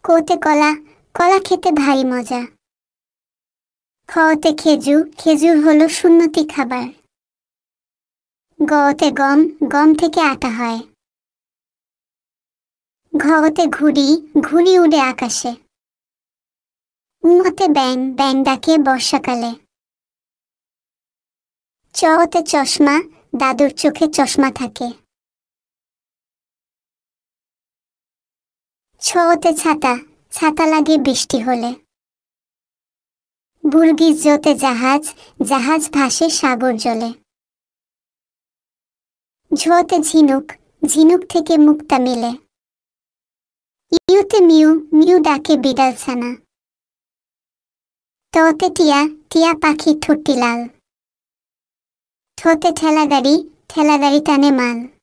কোতে কলা, কলা খেতে ভারী মজা। খতে খেজুর, খেজুর হলো সুন্নতি খাবার। গতে গম, গম থেকে আটা হয়। ঘতে ঘুড়ি, ঘুড়ি উড়ে আকাশে। উমতে ব্যাং, ব্যাং ডাকে বর্ষাকালে। চতে চশমা, দাদুর চোখে চশমা থাকে। ছতে ছাতা, ছাতা লাগে বৃষ্টি হলে। বুর্গিজ জতে জাহাজ, জাহাজ ভাসে সাগর জলে। ঝতে ঝিনুক, ঝিনুক থেকে মুক্তা মেলে। ইউতে মিউ, মিউ ডাকে বিড়াল ছানা। ততে টিয়া, টিয়া পাখি ঠোঁটটি লাল। ঠোঁতে ঠেলাগাড়ি, ঠেলাগাড়ি টানে মাল।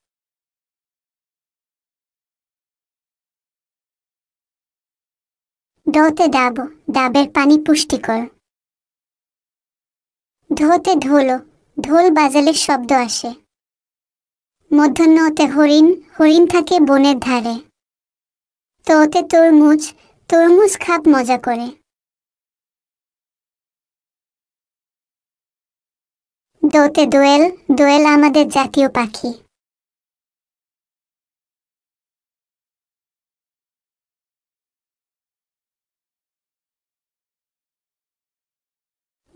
ডতে ডাব, ডাবের পানি পুষ্টিকর। ঢোতে ঢোল, ঢোল বাজালে শব্দ আসে। মধ্যাহ্নতে হরিণ, হরিণ থাকে বনের ধারে। তোতে তরমুজ, তরমুজ খাপ মজা করে। দোতে দোয়েল, দোয়েল আমাদের জাতীয় পাখি।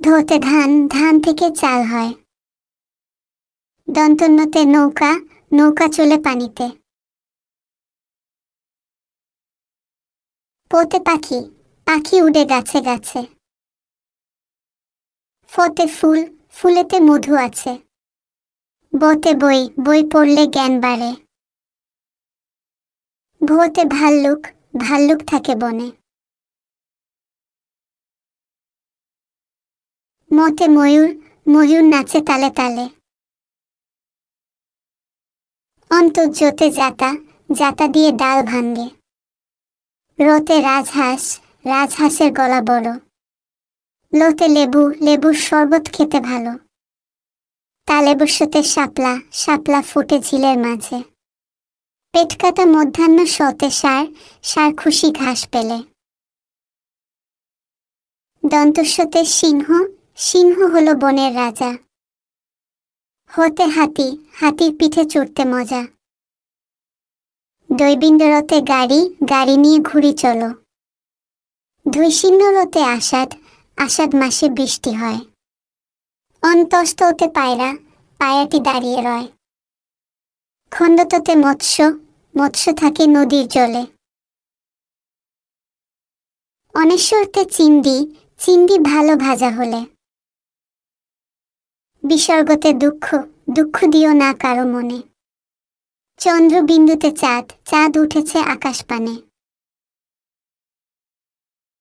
ধোতে ধান, ধান থেকে চাল হয়। দন্তন্যতে নৌকা, নৌকা চলে পানিতে। পোতে পাখি, পাখি উড়ে গাছে গাছে। ফতে ফুল, ফুলেতে মধু আছে। বতে বই, বই পড়লে জ্ঞান বাড়ে। ভোতে ভাল্লুক, ভাল্লুক থাকে বনে। মতে ময়ূর, ময়ূর নাচে তালে তালে। অন্তর্জোতে জাতা, জাতা দিয়ে ডাল ভাঙ্গে। রতে রাজহাঁস, রাজহাঁসের গলা বড়। লোতে লেবু, লেবুর শরবত খেতে ভালো। তালে বসতে শাপলা, শাপলা ফুটে ঝিলের মাঝে। পেট কাটা মধ্যাহ্ন সতে সার, সার খুশি ঘাস পেলে। দন্তস্বতে সিংহ, সিংহ হলো বনের রাজা। হতে হাতি, হাতির পিঠে চড়তে মজা। দৈবিন্দরতে গাড়ি, গাড়ি নিয়ে ঘুরি চলো। ধৈশিন্যরতে আষাঢ়, আষাঢ় মাসে বৃষ্টি হয়। অন্তস্ততে পায়রা, পায়রাটি দাঁড়িয়ে রয়। খণ্ডততে মৎস্য, মৎস্য থাকে নদীর জলে। অনেশ্বরতে চিংড়ি, চিংড়ি ভালো ভাজা হলে। বিসর্গতে দুঃখ, দুঃখ দিও না কারো মনে। চন্দ্রবিন্দুতে চাঁদ, চাঁদ উঠেছে আকাশ পানে।